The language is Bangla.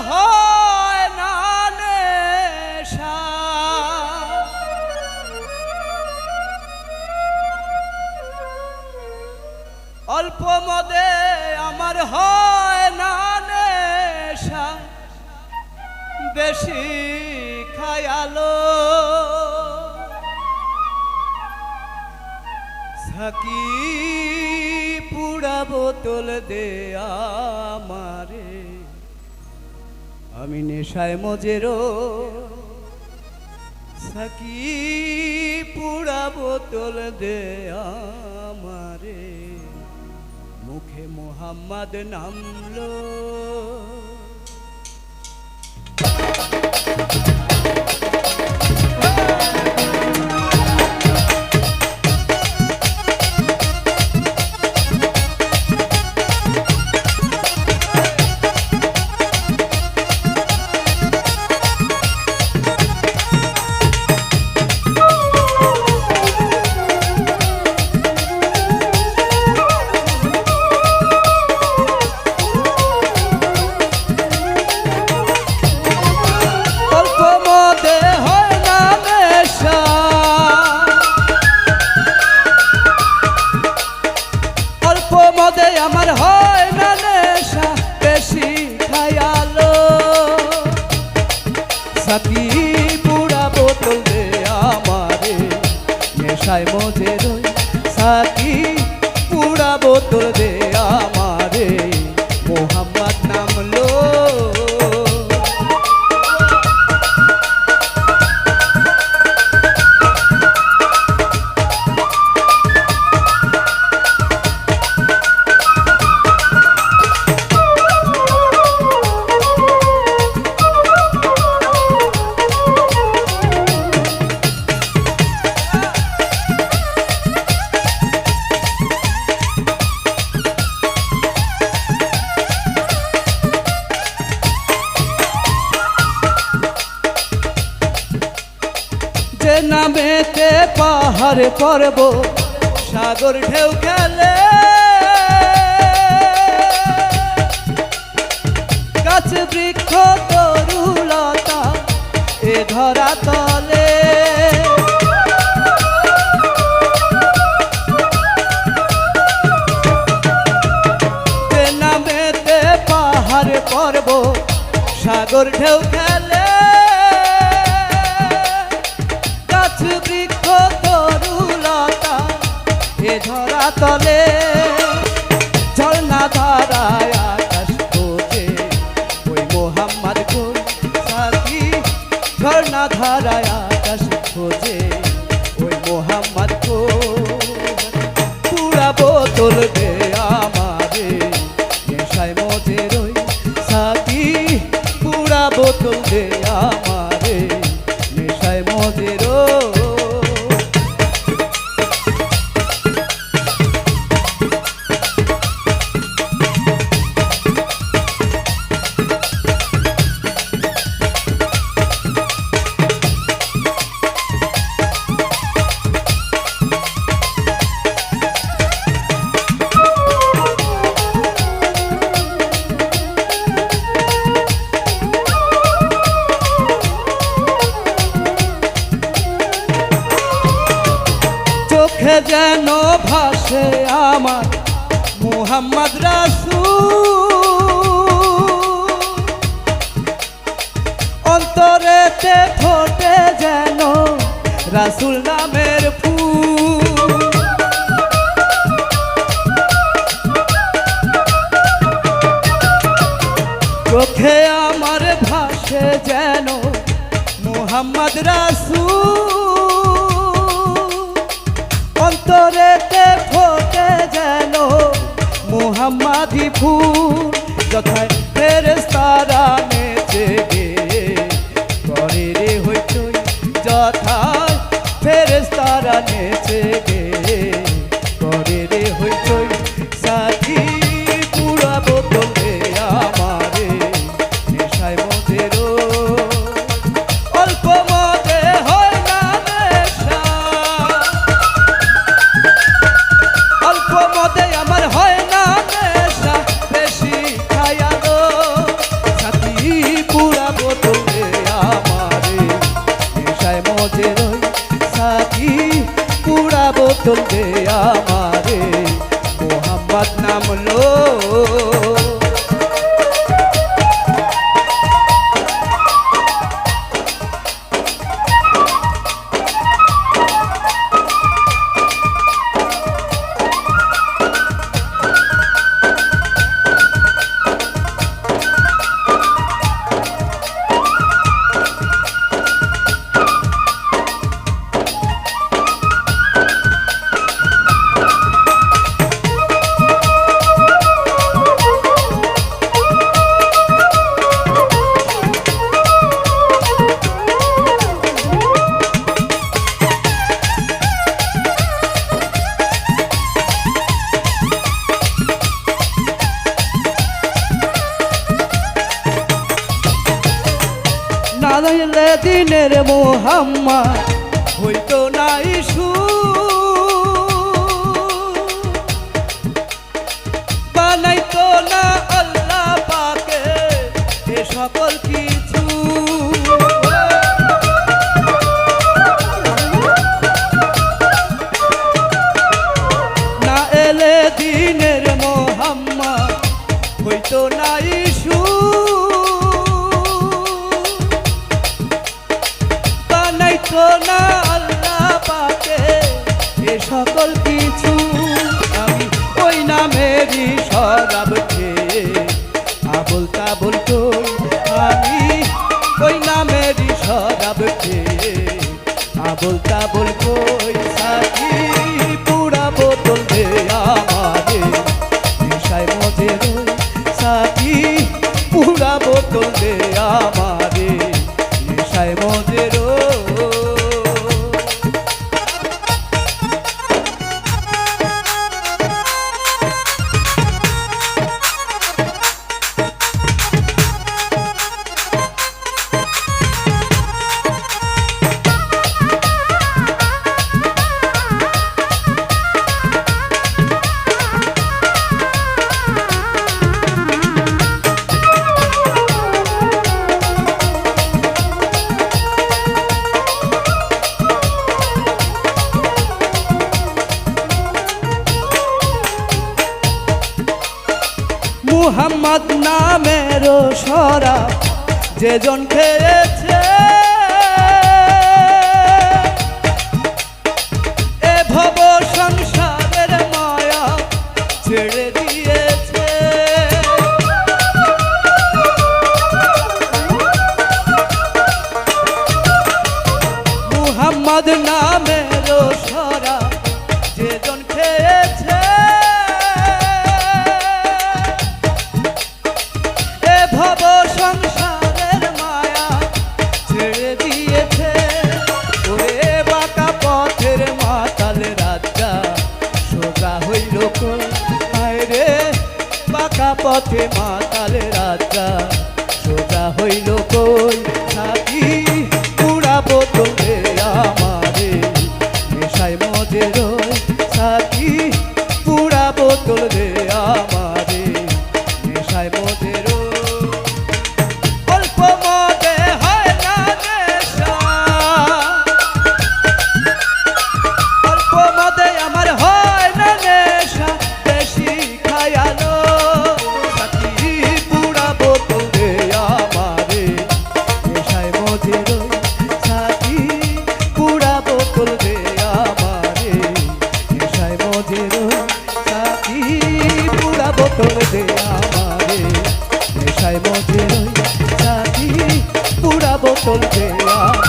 হয় না নেশা, অল্প মদে আমার হয় না নেশা, বেশি খায়ালো সাকি পুরা বোতল দে আমারে, আমি নেশায় মজেরো সাকি পুরা বোতল দে আমারে, মুখে মোহাম্মদ নামলো। আমার হয় না নেশা, বেশি খায়ালো সাকি পুরা বোতল দে আমারে, নেশায় মজে রই সাকি পুরা বোতল দে আমারে, মোহাম্মদ নামলো। যে নামেতে পাহাড় পর্বত সাগর ঢেউ খেলে, গাছ বৃক্ষ তরুলতা এ ধরা তলে, যে নামেতে পাহাড় পর্বত সাগর ঢেউ খেলে, বৃক্ষ তরুলতা এ ধরা তলে, ঝর্ণা ধারায় আকাশ খোঁজে ওই মোহাম্মদ কই সাকি, ঝর্ণা ধারায় আকাশ খোঁজে ওই মোহাম্মদ কই, পুরা বোতল দে আমারে, নেশায় মজে রই সাকি পুরা বোতল দে আমারে, নেশায় মজে রই। চোখে যেন ভাসে আমার মুহাম্মদ রাসূল, অন্তরেতে ফোটে যেন রাসূল নামের ফুল, চোখে আমার ভাসে যেন মুহাম্মদ রাসূল, অন্তরেতে ফোটে যেন মুহাম্মাদি ফুল, যথায় ফেরেশতারা নেচে গে করে রে হইচই, যথায় ফেরেশতারা নেচে গে করে রে হইচই, সাকি পুরা বোতল দে আমারে, নেশায় মজে রই, অল্প মদে হয় না নেশা, অল্প মদে আমার হয় না নেশা, বেশি খায়ালো সাকি হইলে দিনের মোহাম্মদ হইতো না ইস্যু বানাইতো না আল্লাহ পাকে এ সকল কিছু না এলে দিনের মোহাম্মদ হইতো না ইস্যু বানাইতো না আল্লাহ পাকে এ সকল কিছু আমি ওই নামেরই শরাব খেয়ে আবল তাবল কই আমি ওই নামেরই শরাব খেয়ে আবল তাবল কই সাথী পুরা বোতল দে আমারে নেশায় মজে রই সাথী পুরা বোতল দে আমারে নেশায় মজে রই মুহাম্মদ নামের শরাব যেজন খেয়েছে এ ভব সংসারের মায়া ছেড়ে দিয়েছে মুহাম্মদ নামের শরাব যেজন খেয়েছে ভব সংসারের মায়া ছেড়ে দিয়েছে ওরে বাঁকা পথের মাতাল রাজা সোজা হইল কই হায় রে বাঁকা পথে মাতাল রাজা সোজা হইল কই সাথী পুরা বোতল দে আমারে নেশায় মজে রই সাথী পুরা বোতল দে আমারে নেশায় মজে রই বোতল দে আমারে নেশায় মজে রই সাথী পুরা বোতল দে আমারে